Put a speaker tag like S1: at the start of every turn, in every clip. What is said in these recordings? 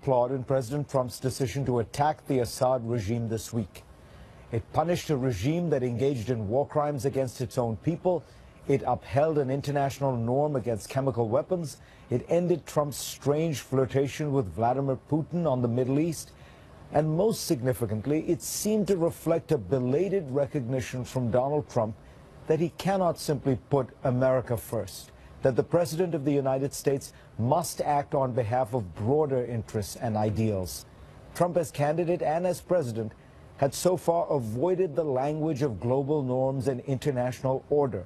S1: applaud in President Trump's decision to attack the Assad regime this week. It punished a regime that engaged in war crimes against its own people. It upheld an international norm against chemical weapons. It ended Trump's strange flirtation with Vladimir Putin on the Middle East. And most significantly, it seemed to reflect a belated recognition from Donald Trump that he cannot simply put America first, that the President of the United States must act on behalf of broader interests and ideals. Trump as candidate and as president had so far avoided the language of global norms and international order.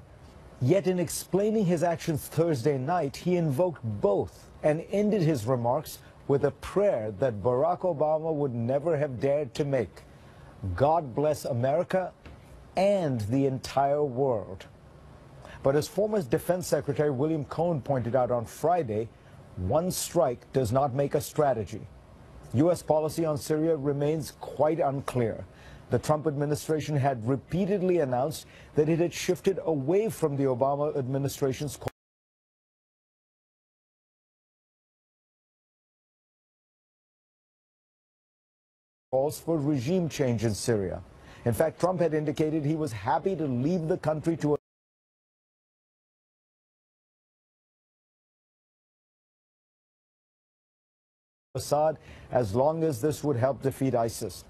S1: Yet in explaining his actions Thursday night, he invoked both and ended his remarks with a prayer that Barack Obama would never have dared to make. God bless America and the entire world. But as former Defense Secretary William Cohen pointed out on Friday, one strike does not make a strategy. U.S. policy on Syria remains quite unclear. The Trump administration had repeatedly announced that it had shifted away from the Obama administration's calls for regime change in Syria. In fact, Trump had indicated he was happy to leave the country to Assad as long as this would help defeat ISIS.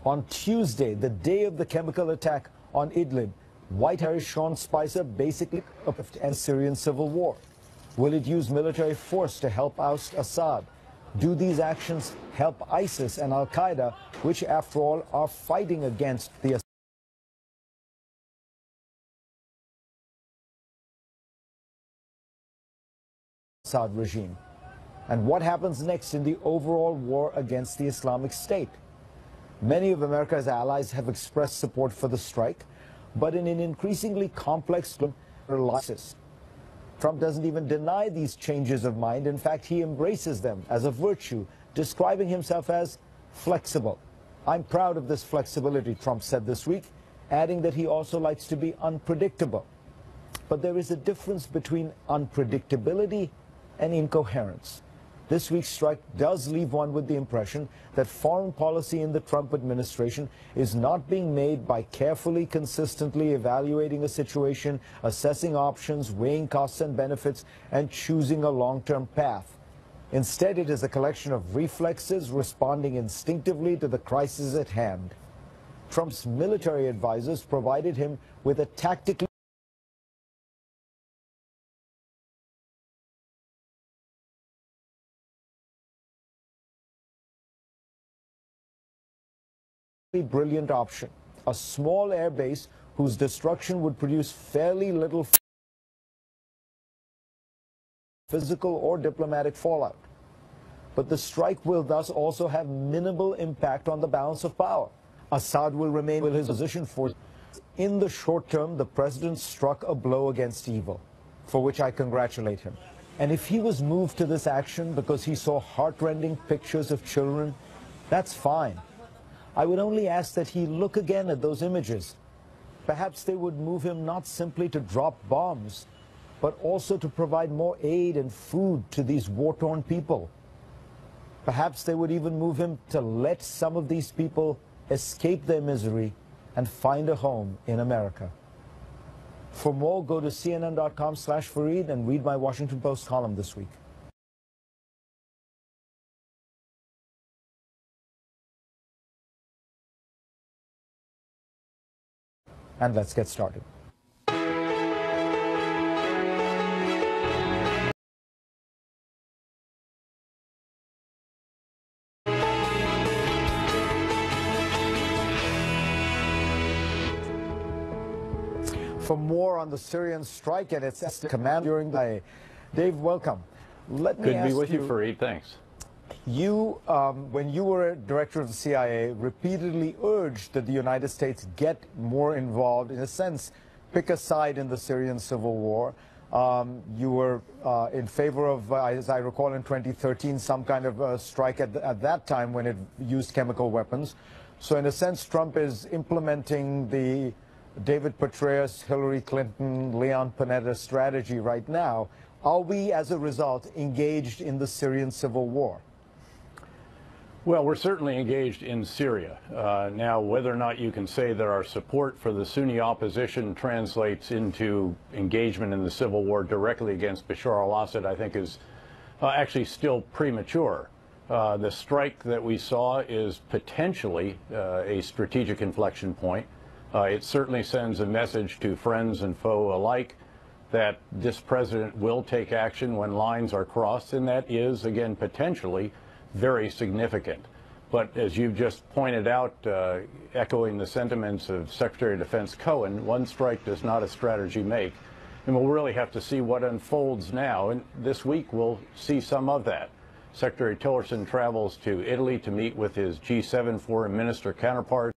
S1: On Tuesday, the day of the chemical attack on Idlib, White House Sean Spicer basically and Syrian civil war. Will it use military force to help oust Assad? Do these actions help ISIS and Al-Qaeda, which after all are fighting against the Assad regime? And what happens next in the overall war against the Islamic State? Many of America's allies have expressed support for the strike, but in an increasingly complex alliance. Trump doesn't even deny these changes of mind. In fact, he embraces them as a virtue, describing himself as flexible. I'm proud of this flexibility, Trump said this week, adding that he also likes to be unpredictable. But there is a difference between unpredictability and incoherence. This week's strike does leave one with the impression that foreign policy in the Trump administration is not being made by carefully, consistently evaluating a situation, assessing options, weighing costs and benefits, and choosing a long-term path. Instead, it is a collection of reflexes responding instinctively to the crisis at hand. Trump's military advisors provided him with a tactically brilliant option, a small air base whose destruction would produce fairly little physical or diplomatic fallout. But the strike will thus also have minimal impact on the balance of power. Assad will remain with his position for. In the short term, the president struck a blow against evil, for which I congratulate him. And if he was moved to this action because he saw heartrending pictures of children, that's fine. I would only ask that he look again at those images. Perhaps they would move him not simply to drop bombs, but also to provide more aid and food to these war-torn people. Perhaps they would even move him to let some of these people escape their misery and find a home in America. For more, go to cnn.com/Fareed and read my Washington Post column this week. And let's get started. For more on the Syrian strike and its command during the day, Dave, welcome. Let me
S2: Good to
S1: ask
S2: be with
S1: you,
S2: Fareed. Thanks.
S1: You, when you were director of the CIA, repeatedly urged that the United States get more involved, in a sense, pick a side in the Syrian civil war. You were in favor of, as I recall, in 2013, some kind of strike at that time when it used chemical weapons. So in a sense, Trump is implementing the David Petraeus, Hillary Clinton, Leon Panetta strategy right now. Are we, as a result, engaged in the Syrian civil war?
S2: Well, we're certainly engaged in Syria. Now, whether or not you can say that our support for the Sunni opposition translates into engagement in the civil war directly against Bashar al-Assad, I think is actually still premature. The strike that we saw is potentially a strategic inflection point. It certainly sends a message to friends and foe alike that this president will take action when lines are crossed, and that is, again, potentially very significant. But as you've just pointed out, echoing the sentiments of Secretary of Defense Cohen, one strike does not a strategy make. And we'll really have to see what unfolds now. And this week we'll see some of that. Secretary Tillerson travels to Italy to meet with his G7 foreign minister counterparts.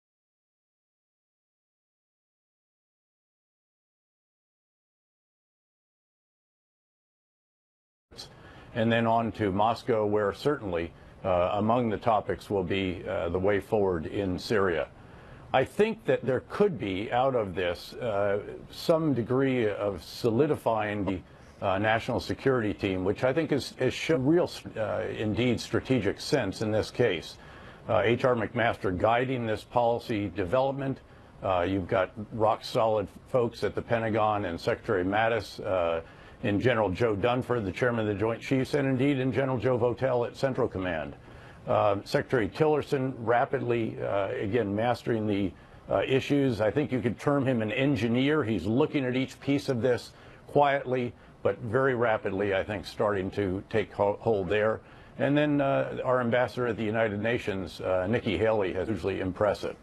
S2: And then on to Moscow, where certainly among the topics will be the way forward in Syria. I think that there could be, out of this, some degree of solidifying the national security team, which I think is shown real, indeed, strategic sense in this case. H.R. McMaster guiding this policy development. You've got rock-solid folks at the Pentagon and Secretary Mattis, in General Joe Dunford, the chairman of the Joint Chiefs, and indeed in General Joe Votel at Central Command. Secretary Tillerson rapidly, again, mastering the issues. I think you could term him an engineer. He's looking at each piece of this quietly, but very rapidly, I think, starting to take hold there. And then our ambassador at the United Nations, Nikki Haley, has hugely impressive.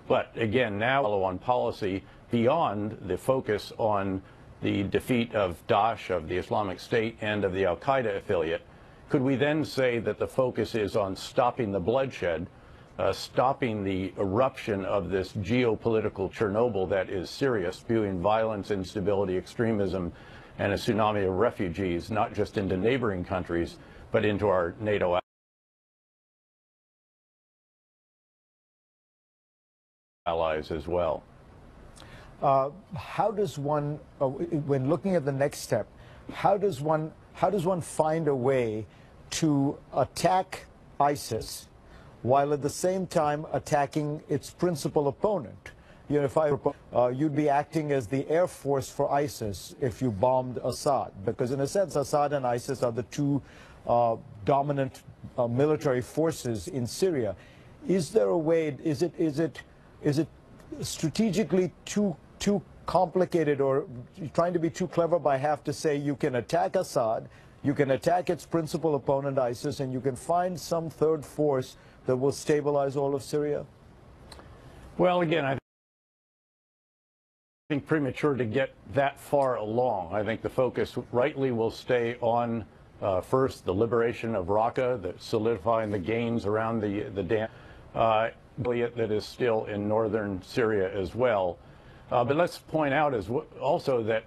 S2: But again, now on policy beyond the focus on the defeat of Daesh, of the Islamic State, and of the al-Qaeda affiliate, could we then say that the focus is on stopping the bloodshed, stopping the eruption of this geopolitical Chernobyl that is Syria, spewing violence, instability, extremism, and a tsunami of refugees, not just into neighboring countries, but into our NATO allies as well?
S1: How does one, when looking at the next step, how does one find a way to attack ISIS while at the same time attacking its principal opponent? You know, you'd be acting as the Air Force for ISIS if you bombed Assad, because in a sense, Assad and ISIS are the two dominant military forces in Syria. Is there a way? Is it strategically too complicated, or trying to be too clever by half to say you can attack Assad, you can attack its principal opponent ISIS, and you can find some third force that will stabilize all of Syria?
S2: Well, again, I think premature to get that far along. I think the focus rightly will stay on first the liberation of Raqqa, solidifying the gains around the dam that is still in northern Syria as well. But let's point out also that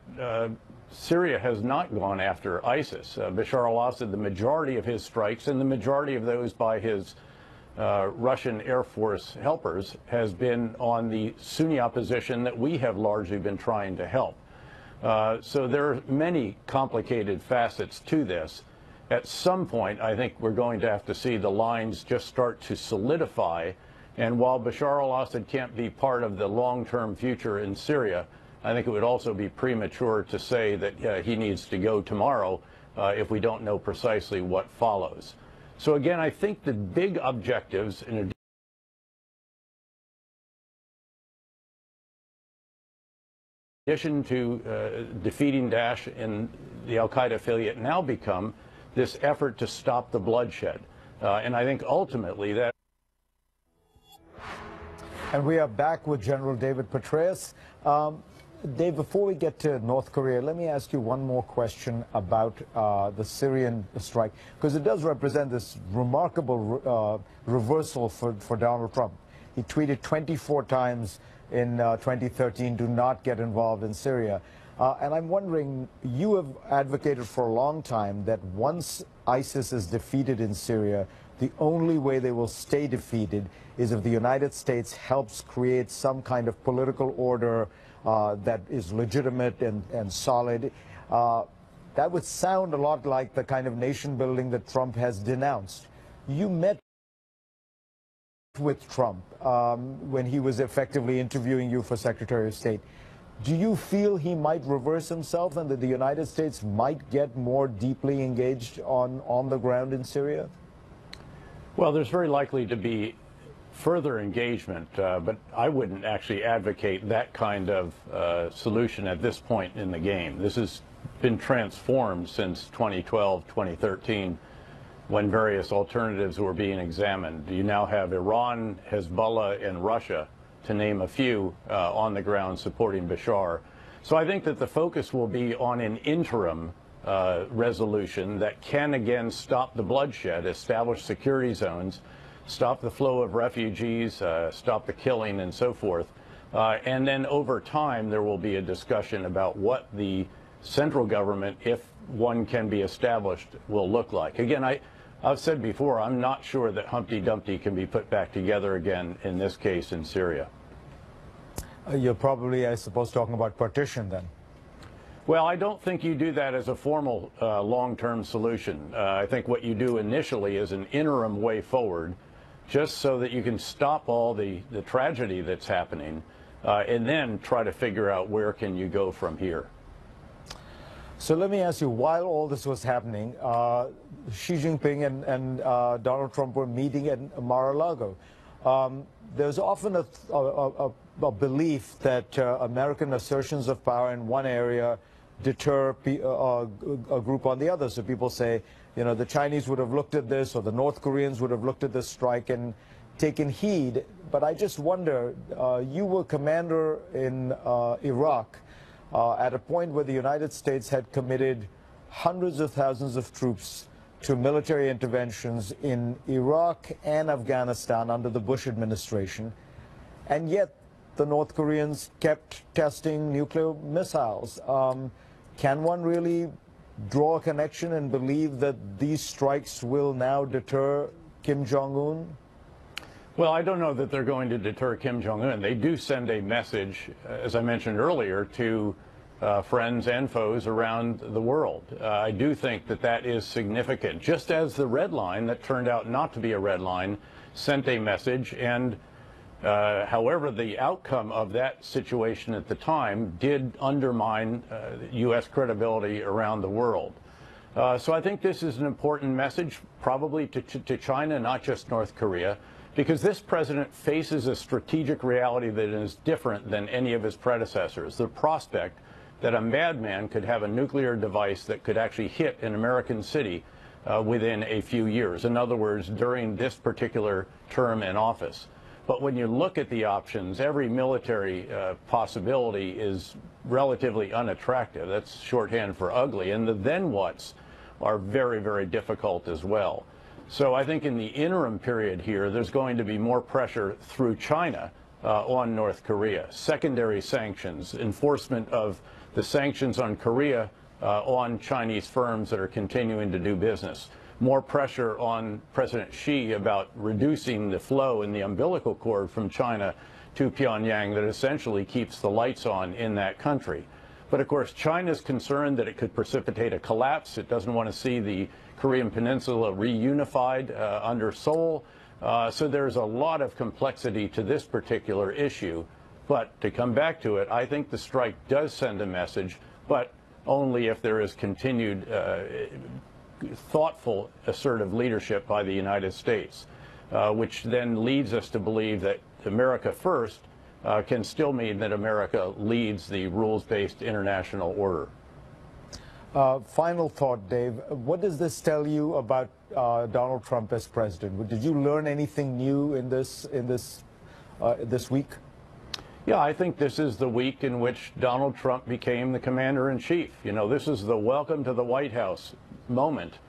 S2: Syria has not gone after ISIS. Bashar al-Assad, the majority of his strikes, and the majority of those by his Russian Air Force helpers, has been on the Sunni opposition that we have largely been trying to help. So there are many complicated facets to this. At some point, I think we're going to have to see the lines just start to solidify. And while Bashar al-Assad can't be part of the long-term future in Syria, I think it would also be premature to say that he needs to go tomorrow if we don't know precisely what follows. So again, I think the big objectives, in addition to defeating Daesh and the al-Qaeda affiliate, now become this effort to stop the bloodshed. And I think ultimately that.
S1: And we are back with General David Petraeus. Dave, before we get to North Korea, let me ask you one more question about the Syrian strike, because it does represent this remarkable reversal for Donald Trump. He tweeted 24 times in 2013, do not get involved in Syria. And I'm wondering, you have advocated for a long time that once ISIS is defeated in Syria, the only way they will stay defeated is if the United States helps create some kind of political order that is legitimate and solid. That would sound a lot like the kind of nation building that Trump has denounced. You met with Trump when he was effectively interviewing you for Secretary of State. Do you feel he might reverse himself and that the United States might get more deeply engaged on the ground in Syria?
S2: Well, there's very likely to be further engagement, but I wouldn't actually advocate that kind of solution at this point in the game. This has been transformed since 2012, 2013, when various alternatives were being examined. You now have Iran, Hezbollah, and Russia, to name a few, on the ground supporting Bashar. So I think that the focus will be on an interim resolution that can again stop the bloodshed, establish security zones, stop the flow of refugees, stop the killing and so forth. And then over time there will be a discussion about what the central government, if one can be established, will look like. Again, I've said before, I'm not sure that Humpty Dumpty can be put back together again in this case in Syria.
S1: You're probably, I suppose, talking about partition then.
S2: Well, I don't think you do that as a formal long-term solution. I think what you do initially is an interim way forward, just so that you can stop all the tragedy that's happening, and then try to figure out where can you go from here.
S1: So let me ask you, while all this was happening, Xi Jinping and Donald Trump were meeting at Mar-a-Lago. There's often a belief that American assertions of power in one area deter a group on the other. So people say, you know, the Chinese would have looked at this, or the North Koreans would have looked at this strike and taken heed. But I just wonder, you were commander in Iraq at a point where the United States had committed hundreds of thousands of troops to military interventions in Iraq and Afghanistan under the Bush administration, and yet the North Koreans kept testing nuclear missiles. Can one really draw a connection and believe that these strikes will now deter Kim Jong-un?
S2: Well, I don't know that they're going to deter Kim Jong-un. They do send a message, as I mentioned earlier, to friends and foes around the world. I do think that that is significant, just as the red line that turned out not to be a red line sent a message, and however the outcome of that situation at the time did undermine U.S. credibility around the world. So I think this is an important message, probably to China, not just North Korea, because this president faces a strategic reality that is different than any of his predecessors. The prospect that a madman could have a nuclear device that could actually hit an American city within a few years. In other words, during this particular term in office. But when you look at the options, every military possibility is relatively unattractive. That's shorthand for ugly. And the then whats are very, very difficult as well. So I think in the interim period here, there's going to be more pressure through China on North Korea. Secondary sanctions, enforcement of the sanctions on Korea on Chinese firms that are continuing to do business. More pressure on President Xi about reducing the flow in the umbilical cord from China to Pyongyang that essentially keeps the lights on in that country. But of course, China's concerned that it could precipitate a collapse. It doesn't want to see the Korean Peninsula reunified under Seoul. So there's a lot of complexity to this particular issue. But to come back to it, I think the strike does send a message, but only if there is continued thoughtful, assertive leadership by the United States, which then leads us to believe that America first can still mean that America leads the rules-based international order.
S1: Final thought, Dave. What does this tell you about Donald Trump as president? Did you learn anything new in this week?
S2: Yeah, I think this is the week in which Donald Trump became the commander-in-chief. You know, this is the welcome to the White House moment.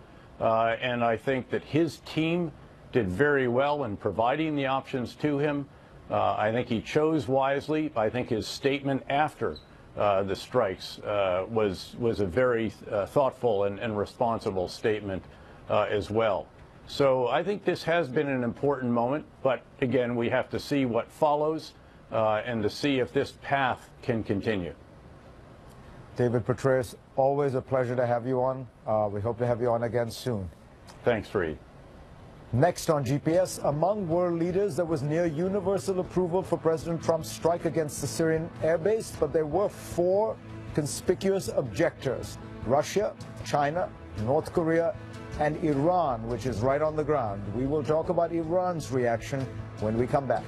S2: And I think that his team did very well in providing the options to him. I think he chose wisely. I think his statement after the strikes was a very thoughtful and responsible statement as well. So I think this has been an important moment, but again, we have to see what follows and to see if this path can continue.
S1: David Petraeus, always a pleasure to have you on. We hope to have you on again soon.
S2: Thanks, Reed.
S1: Next on GPS, among world leaders, there was near universal approval for President Trump's strike against the Syrian airbase, but there were 4 conspicuous objectors: Russia, China, North Korea, and Iran, which is right on the ground. We will talk about Iran's reaction when we come back.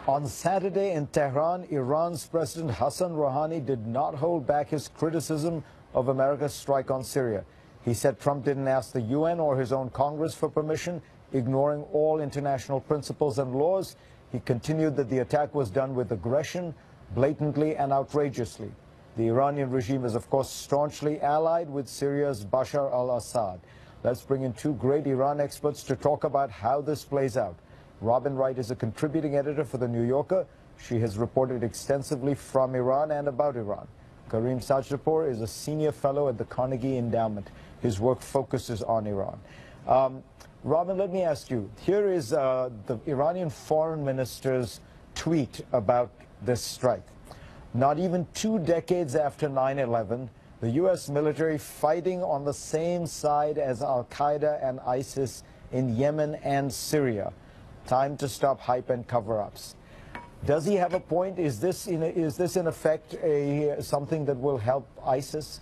S1: On Saturday in Tehran, Iran's President Hassan Rouhani did not hold back his criticism of America's strike on Syria. He said Trump didn't ask the UN or his own Congress for permission, ignoring all international principles and laws. He continued that the attack was done with aggression, blatantly and outrageously. The Iranian regime is, of course, staunchly allied with Syria's Bashar al-Assad. Let's bring in 2 great Iran experts to talk about how this plays out. Robin Wright is a contributing editor for The New Yorker. She has reported extensively from Iran and about Iran. Karim Sajdapour is a senior fellow at the Carnegie Endowment. His work focuses on Iran. Robin, let me ask you, here is the Iranian foreign minister's tweet about this strike. Not even 2 decades after 9/11, the U.S. military fighting on the same side as Al-Qaeda and ISIS in Yemen and Syria. Time to stop hype and cover-ups. Does he have a point? Is this in effect something that will help ISIS?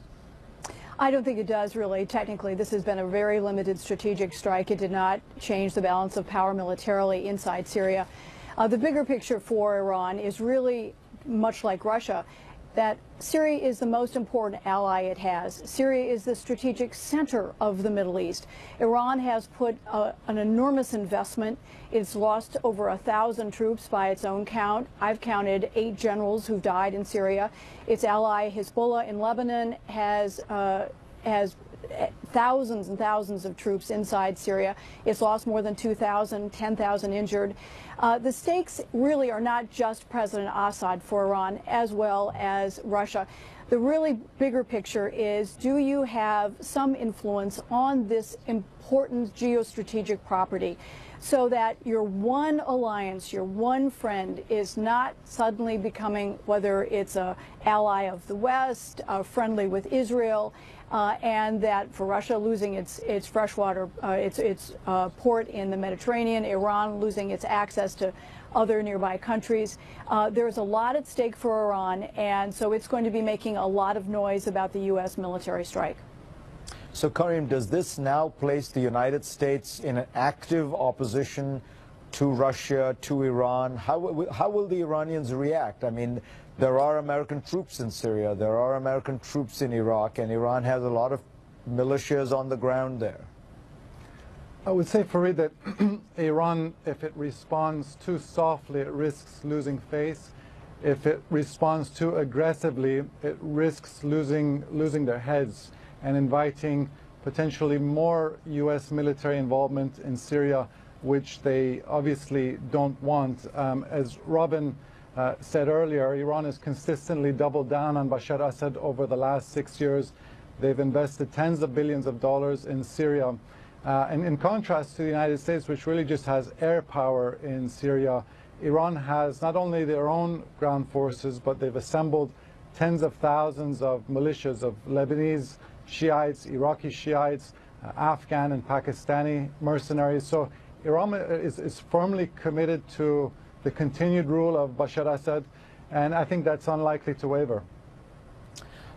S3: I don't think it does, really. Technically, this has been a very limited strategic strike. It did not change the balance of power militarily inside Syria. The bigger picture for Iran is really much like Russia, that Syria is the most important ally it has. Syria is the strategic center of the Middle East. Iran has put an enormous investment. It's lost over 1,000 troops by its own count. I've counted 8 generals who've died in Syria. Its ally Hezbollah in Lebanon has thousands and thousands of troops inside Syria. It's lost more than 2,000, 10,000 injured. The stakes really are not just President Assad for Iran, as well as Russia. The really bigger picture is, do you have some influence on this important geostrategic property so that your one alliance, your one friend, is not suddenly becoming, whether it's an ally of the West, friendly with Israel, and that for Russia losing its freshwater, its port in the Mediterranean, Iran losing its access to other nearby countries. There's a lot at stake for Iran, and so it's going to be making a lot of noise about the U.S. military strike.
S1: So, Karim, does this now place the United States in an active opposition to Russia, to Iran? How will the Iranians react? I mean, there are American troops in Syria, there are American troops in Iraq, and Iran has a lot of militias on the ground there.
S4: I would say, Fareed, that Iran, if it responds too softly, it risks losing face. If it responds too aggressively, it risks losing their heads and inviting potentially more U.S. military involvement in Syria, which they obviously don't want. As Robin said earlier, Iran has consistently doubled down on Bashar Assad over the last 6 years. They've invested tens of billions of dollars in Syria. And in contrast to the United States, which really just has air power in Syria, Iran has not only their own ground forces, but they've assembled tens of thousands of militias of Lebanese Shiites, Iraqi Shiites, Afghan and Pakistani mercenaries. So Iran is firmly committed to the continued rule of Bashar Assad, and I think that's unlikely to waver.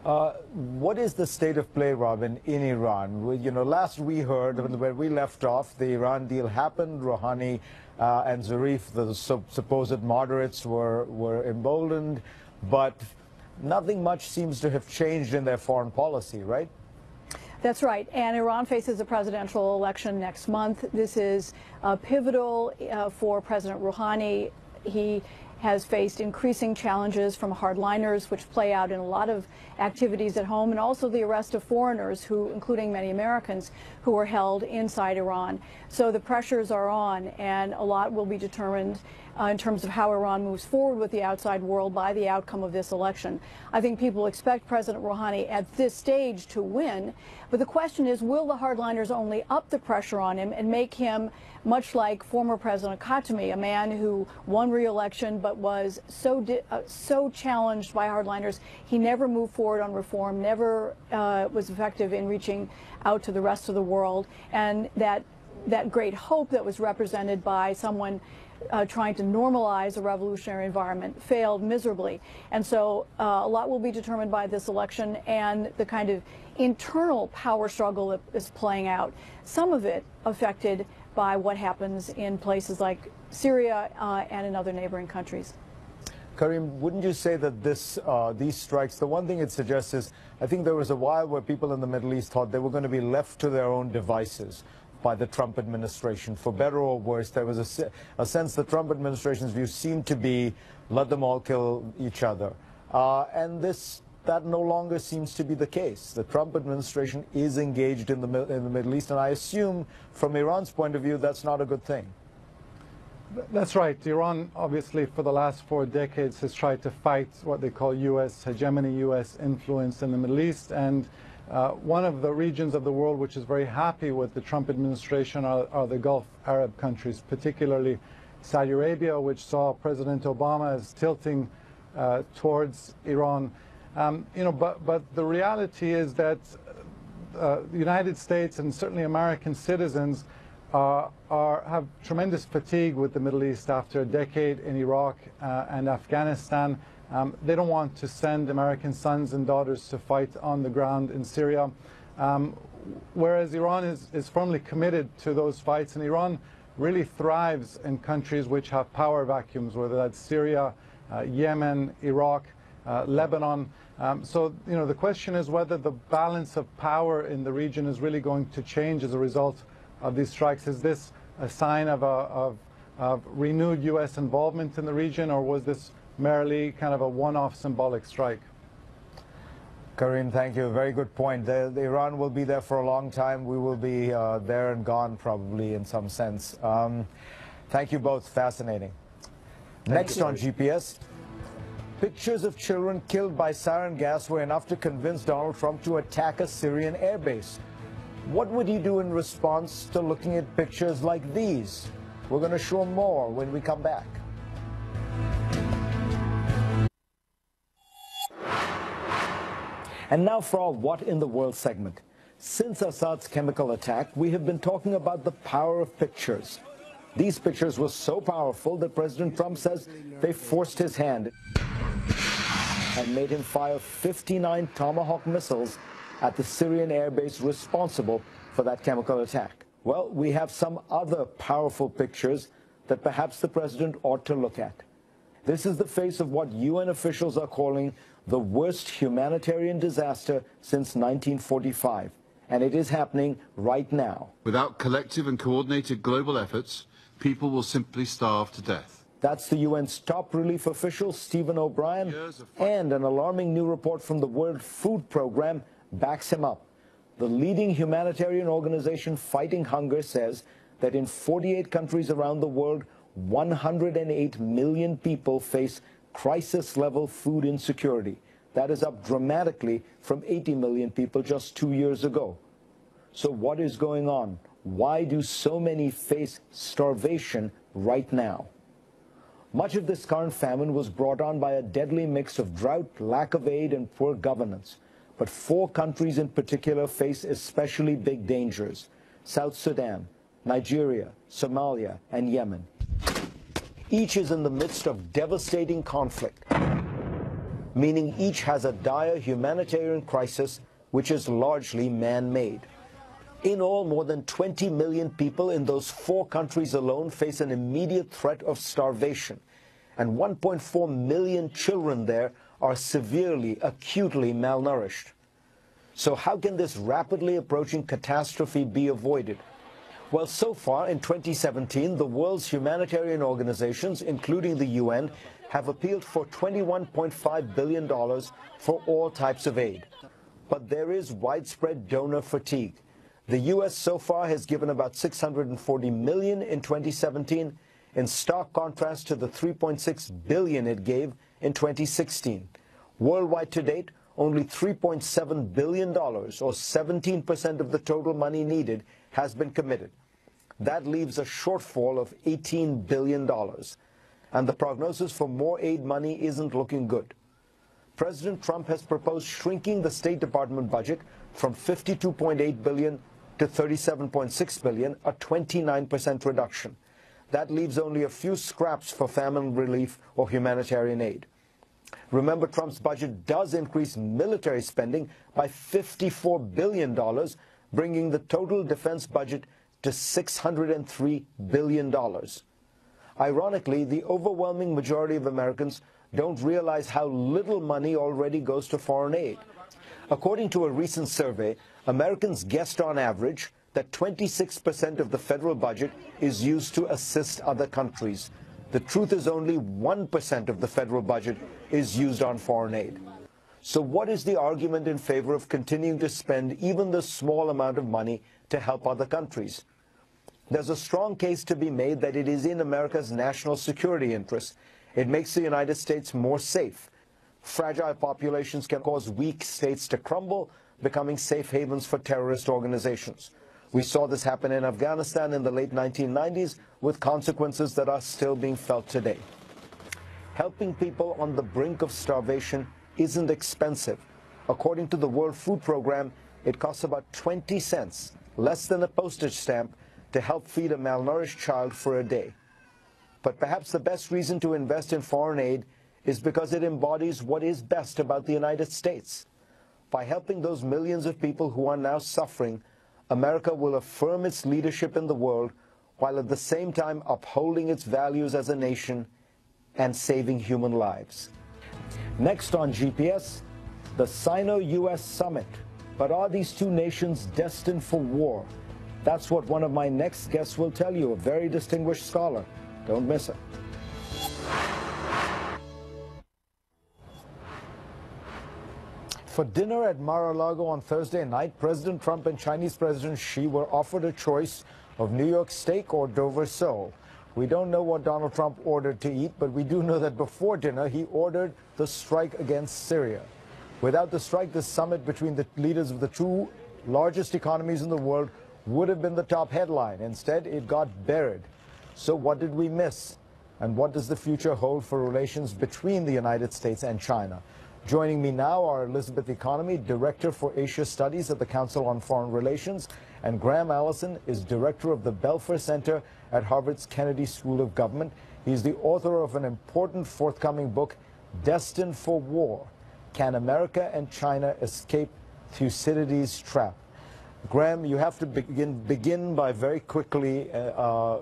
S1: What is the state of play, Robin, in Iran? You know, last we heard, when we left off, the Iran deal happened. Rouhani and Zarif, the supposed moderates, were emboldened, but nothing much seems to have changed in their foreign policy, right?
S3: That's right. And Iran faces a presidential election next month. This is pivotal for President Rouhani. He has faced increasing challenges from hardliners, which play out in a lot of activities at home, and also the arrest of foreigners, who, including many Americans, who were held inside Iran. So the pressures are on, and a lot will be determined in terms of how Iran moves forward with the outside world by the outcome of this election. I think people expect President Rouhani at this stage to win, but the question is, will the hardliners only up the pressure on him and make him much like former President Khatami, a man who won re-election but was so challenged by hardliners, he never moved forward on reform, never was effective in reaching out to the rest of the world, and that great hope that was represented by someone trying to normalize a revolutionary environment failed miserably. And so a lot will be determined by this election and the kind of internal power struggle that is playing out, some of it affected by what happens in places like Syria and in other neighboring countries.
S1: Karim, wouldn't you say that these strikes, the one thing it suggests is, I think there was a while where people in the Middle East thought they were going to be left to their own devices by the Trump administration. For better or worse, there was a sense the Trump administration's view seemed to be, let them all kill each other. And that no longer seems to be the case. The Trump administration is engaged in the Middle East, and I assume from Iran's point of view, that's not a good thing.
S4: That's right. Iran, obviously, for the last 4 decades has tried to fight what they call U.S. hegemony, U.S. influence in the Middle East. And one of the regions of the world which is very happy with the Trump administration are the Gulf Arab countries, particularly Saudi Arabia, which saw President Obama as tilting towards Iran. But the reality is that the United States and certainly American citizens have tremendous fatigue with the Middle East after a decade in Iraq and Afghanistan. They don't want to send American sons and daughters to fight on the ground in Syria, whereas Iran is firmly committed to those fights, and Iran really thrives in countries which have power vacuums, whether that's Syria, Yemen, Iraq, Lebanon. So, the question is whether the balance of power in the region is really going to change as a result of these strikes. Is this a sign of renewed U.S. involvement in the region, or was this merely kind of a one-off symbolic strike?
S1: Karim, thank you. Very good point. The Iran will be there for a long time. We will be there and gone probably in some sense. Thank you both. Fascinating. Next on GPS. Pictures of children killed by sarin gas were enough to convince Donald Trump to attack a Syrian airbase. What would he do in response to looking at pictures like these? We're going to show more when we come back. And now for our What in the World segment. Since Assad's chemical attack, we have been talking about the power of pictures. These pictures were so powerful that President Trump says they forced his hand and made him fire 59 Tomahawk missiles at the Syrian airbase responsible for that chemical attack. Well, we have some other powerful pictures that perhaps the president ought to look at. This is the face of what UN officials are calling the worst humanitarian disaster since 1945. And it is happening right now.
S5: Without collective and coordinated global efforts, people will simply starve to death.
S1: That's the UN's top relief official, Stephen O'Brien, and an alarming new report from the World Food Programme backs him up. The leading humanitarian organization fighting hunger says that in 48 countries around the world, 108 million people face crisis-level food insecurity. That is up dramatically from 80 million people just 2 years ago. So what is going on? Why do so many face starvation right now? Much of this current famine was brought on by a deadly mix of drought, lack of aid, and poor governance. But 4 countries in particular face especially big dangers: South Sudan, Nigeria, Somalia, and Yemen. Each is in the midst of devastating conflict, meaning each has a dire humanitarian crisis which is largely man-made. In all, more than 20 million people in those 4 countries alone face an immediate threat of starvation, and 1.4 million children there are severely, acutely malnourished. So how can this rapidly approaching catastrophe be avoided? Well, so far in 2017, the world's humanitarian organizations, including the UN, have appealed for $21.5 billion for all types of aid. But there is widespread donor fatigue. The U.S. so far has given about $640 million in 2017, in stark contrast to the $3.6 billion it gave in 2016. Worldwide to date, only $3.7 billion, or 17% of the total money needed, has been committed. That leaves a shortfall of $18 billion. and the prognosis for more aid money isn't looking good. President Trump has proposed shrinking the State Department budget from $52.8 billion to $37.6 billion, a 29% reduction. That leaves only a few scraps for famine relief or humanitarian aid. Remember, Trump's budget does increase military spending by $54 billion, bringing the total defense budget to $603 billion. Ironically, the overwhelming majority of Americans don't realize how little money already goes to foreign aid. According to a recent survey, Americans guessed on average that 26% of the federal budget is used to assist other countries. The truth is only 1% of the federal budget is used on foreign aid. So what is the argument in favor of continuing to spend even the small amount of money to help other countries? There's a strong case to be made that it is in America's national security interest. It makes the United States more safe. Fragile populations can cause weak states to crumble, becoming safe havens for terrorist organizations. We saw this happen in Afghanistan in the late 1990s, with consequences that are still being felt today. Helping people on the brink of starvation isn't expensive. According to the World Food Program, it costs about 20 cents, less than a postage stamp, to help feed a malnourished child for a day. But perhaps the best reason to invest in foreign aid is because it embodies what is best about the United States. By helping those millions of people who are now suffering, America will affirm its leadership in the world while at the same time upholding its values as a nation and saving human lives. Next on GPS, the Sino-US summit. But are these two nations destined for war? That's what one of my next guests will tell you, a very distinguished scholar. Don't miss it. For dinner at Mar-a-Lago on Thursday night, President Trump and Chinese President Xi were offered a choice of New York steak or Dover sole. We don't know what Donald Trump ordered to eat, but we do know that before dinner he ordered the strike against Syria. Without the strike, the summit between the leaders of the two largest economies in the world would have been the top headline. Instead, it got buried. So what did we miss? And what does the future hold for relations between the United States and China? Joining me now are Elizabeth Economy, Director for Asia Studies at the Council on Foreign Relations, and Graham Allison is Director of the Belfer Center at Harvard's Kennedy School of Government. He's the author of an important forthcoming book, Destined for War: Can America and China Escape Thucydides' Trap? Graham, you have to begin by very quickly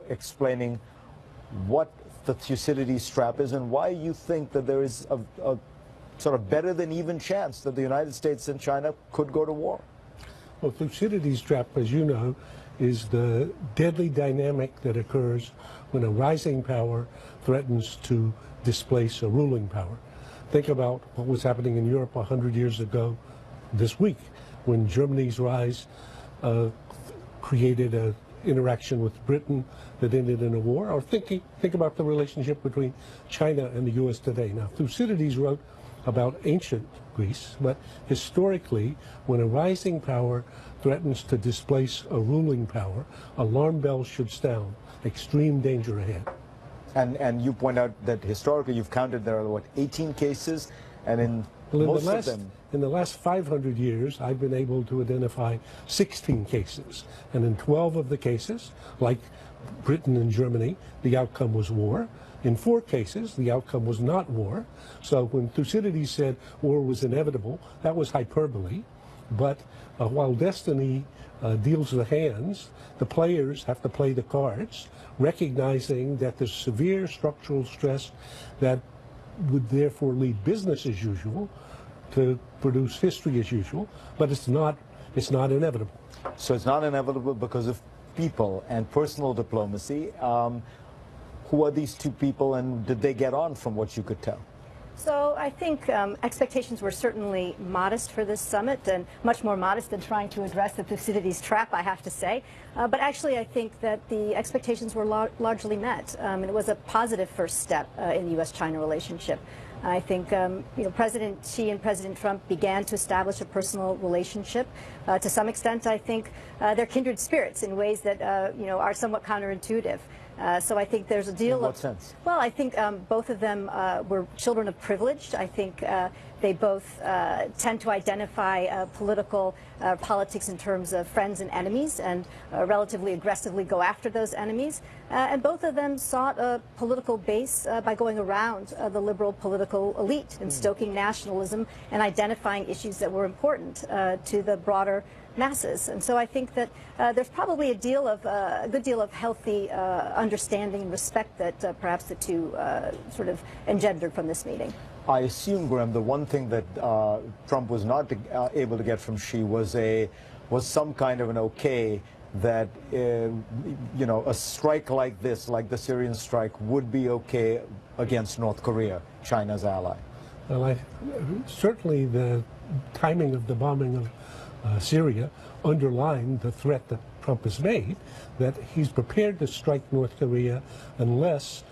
S1: explaining what the Thucydides trap is and why you think that there is a sort of better than even chance that the United States and China could go to war.
S6: Well, Thucydides trap, as you know, is the deadly dynamic that occurs when a rising power threatens to displace a ruling power. Think about what was happening in Europe 100 years ago this week, when Germany's rise created an interaction with Britain that ended in a war. Or think about the relationship between China and the U.S. today. Now, Thucydides wrote about ancient Greece, but historically, when a rising power threatens to displace a ruling power, alarm bells should sound. Extreme danger ahead. And you point out that historically you've counted there are, what, 18 cases, and in most of them... In the last 500 years, I've been able to identify 16 cases. And in 12 of the cases, like Britain and Germany, the outcome was war. In 4 cases, the outcome was not war. So when Thucydides said war was inevitable, that was hyperbole. But while destiny deals the hands, the players have to play the cards, recognizing that there's severe structural stress that would therefore lead business as usual to produce history as usual, but it's not inevitable.
S1: So it's not inevitable because of people and personal diplomacy. Who are these two people, and did they get on from what you could tell?
S7: So I think expectations were certainly modest for this summit, and much more modest than trying to address the Thucydides trap, I have to say. But actually, I think that the expectations were largely met, and it was a positive first step in the U.S.-China relationship. I think President Xi and President Trump began to establish a personal relationship. To some extent, I think they're kindred spirits in ways that are somewhat counterintuitive. So I think there's a deal
S1: In what sense?
S7: Well, I think both of them were children of privilege. I think they both tend to identify politics in terms of friends and enemies, and relatively aggressively go after those enemies. And both of them sought a political base by going around the liberal political elite and stoking nationalism and identifying issues that were important to the broader masses. And so I think that there's probably a good deal of healthy understanding and respect that perhaps the two sort of engendered from this meeting.
S1: I assume, Graham, the one thing that Trump was not able to get from Xi was some kind of an okay that you know, a strike like this, like the Syrian strike, would be okay against North Korea, China's ally.
S6: Well, certainly the timing of the bombing of Syria underlined the threat that Trump has made, that he's prepared to strike North Korea unless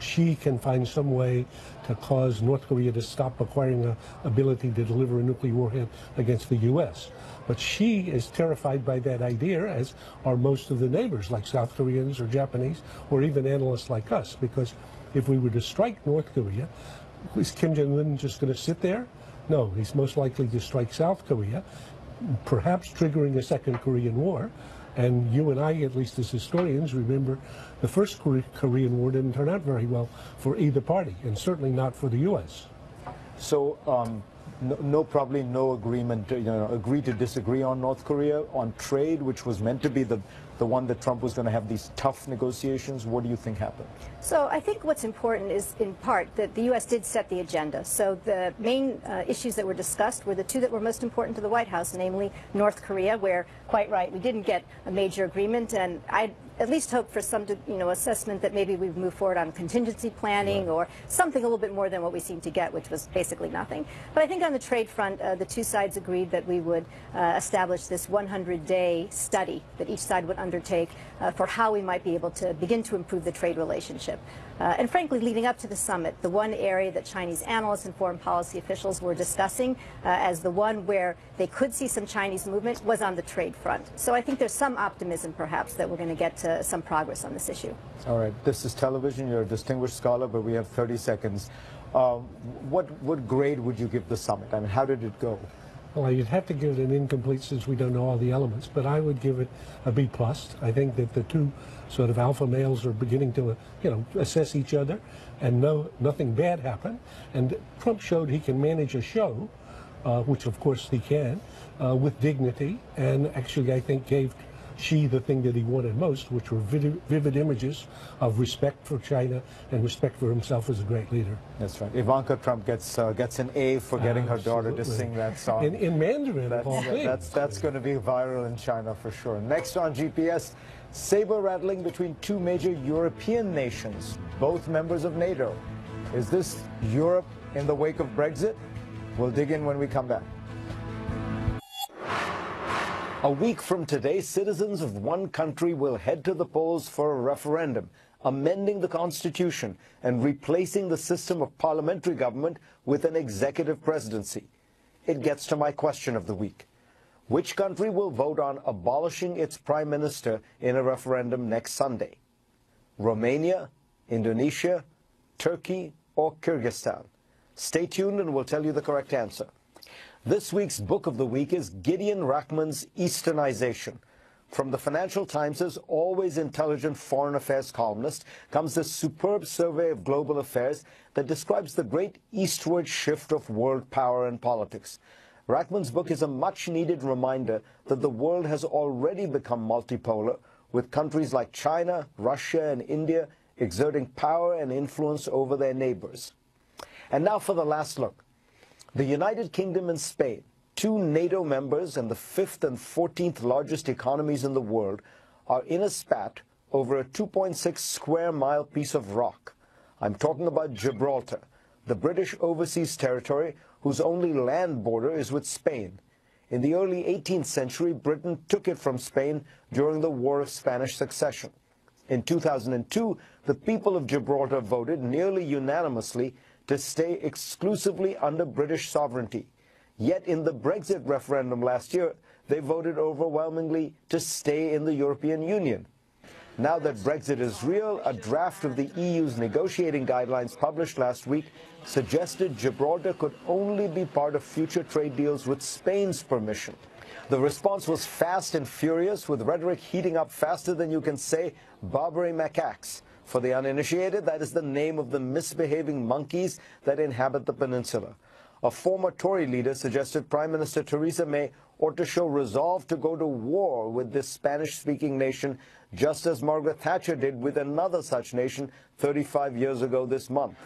S6: Xi can find some way to cause North Korea to stop acquiring the ability to deliver a nuclear warhead against the U.S. But Xi is terrified by that idea, as are most of the neighbors, like South Koreans or Japanese, or even analysts like us, because if we were to strike North Korea, is Kim Jong-un just going to sit there? No, he's most likely to strike South Korea, perhaps triggering a second Korean War. And you and I, at least as historians, remember the first Korean War didn't turn out very well for either party, and certainly not for the U.S.
S1: So probably no agreement, agree to disagree on North Korea, on trade, which was meant to be the one that Trump was going to have these tough negotiations. What do you think happened?
S7: So I think what's important is, in part, that the U.S. did set the agenda. So the main issues that were discussed were the two that were most important to the White House, namely North Korea, where, quite right, we didn't get a major agreement, and I at least hope for some assessment that maybe we've moved forward on contingency planning, or something a little bit more than what we seemed to get, which was basically nothing. But I think on the trade front, the two sides agreed that we would establish this 100-day study that each side would undertake for how we might be able to begin to improve the trade relationship. And frankly, leading up to the summit, the one area that Chinese analysts and foreign policy officials were discussing as the one where they could see some Chinese movement was on the trade front. So I think there's some optimism, perhaps, that we're going to get to some progress on this issue.
S1: All right. This is television. You're a distinguished scholar, but we have 30 seconds. What grade would you give the summit? I mean, how did it go?
S6: Well, you'd have to give it an incomplete since we don't know all the elements, but I would give it a B+. I think that the two sort of alpha males are beginning to, assess each other, and nothing bad happened. And Trump showed he can manage a show, which of course he can, with dignity, and actually I think gave Xi the thing that he wanted most, which were vivid images of respect for China and respect for himself as a great leader.
S1: That's right. Ivanka Trump gets an A for getting her daughter to sing that song.
S6: In Mandarin, of all things.
S1: That's going to be viral in China for sure. Next on GPS, saber rattling between two major European nations, both members of NATO. Is this Europe in the wake of Brexit? We'll dig in when we come back. A week from today, citizens of one country will head to the polls for a referendum, amending the Constitution and replacing the system of parliamentary government with an executive presidency. It gets to my question of the week. Which country will vote on abolishing its prime minister in a referendum next Sunday? Romania, Indonesia, Turkey, or Kyrgyzstan? Stay tuned and we'll tell you the correct answer. This week's book of the week is Gideon Rachman's Easternization. From the Financial Times' always intelligent foreign affairs columnist comes this superb survey of global affairs that describes the great eastward shift of world power and politics. Rachman's book is a much-needed reminder that the world has already become multipolar, with countries like China, Russia, and India exerting power and influence over their neighbors. And now for the last look. The United Kingdom and Spain, two NATO members and the 5th and 14th largest economies in the world, are in a spat over a 2.6 square mile piece of rock. I'm talking about Gibraltar, the British overseas territory whose only land border is with Spain. In the early 18th century, Britain took it from Spain during the War of Spanish Succession. In 2002, the people of Gibraltar voted nearly unanimously to stay exclusively under British sovereignty. Yet in the Brexit referendum last year, they voted overwhelmingly to stay in the European Union. Now that Brexit is real, a draft of the EU's negotiating guidelines published last week suggested Gibraltar could only be part of future trade deals with Spain's permission. The response was fast and furious, with rhetoric heating up faster than you can say Barbary macaques. For the uninitiated, that is the name of the misbehaving monkeys that inhabit the peninsula. A former Tory leader suggested Prime Minister Theresa May ought to show resolve to go to war with this Spanish-speaking nation, just as Margaret Thatcher did with another such nation 35 years ago this month.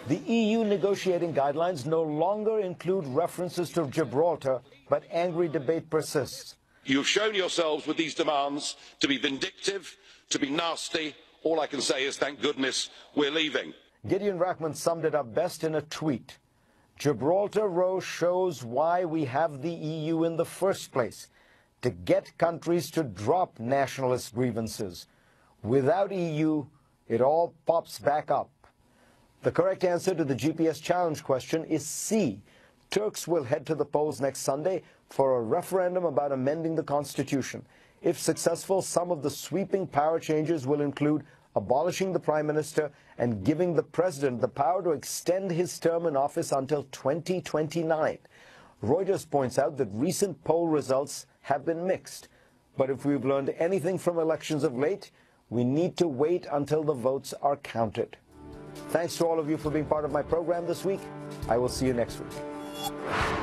S1: The EU negotiating guidelines no longer include references to Gibraltar, but angry debate persists.
S8: You've shown yourselves with these demands to be vindictive, to be nasty. All I can say is thank goodness we're leaving.
S1: Gideon Rachman summed it up best in a tweet. Gibraltar Row shows why we have the EU in the first place, to get countries to drop nationalist grievances. Without EU, it all pops back up. The correct answer to the GPS challenge question is C. Turks will head to the polls next Sunday for a referendum about amending the Constitution. If successful, some of the sweeping power changes will include abolishing the Prime Minister and giving the President the power to extend his term in office until 2029. Reuters points out that recent poll results have been mixed. But if we've learned anything from elections of late, we need to wait until the votes are counted. Thanks to all of you for being part of my program this week. I will see you next week.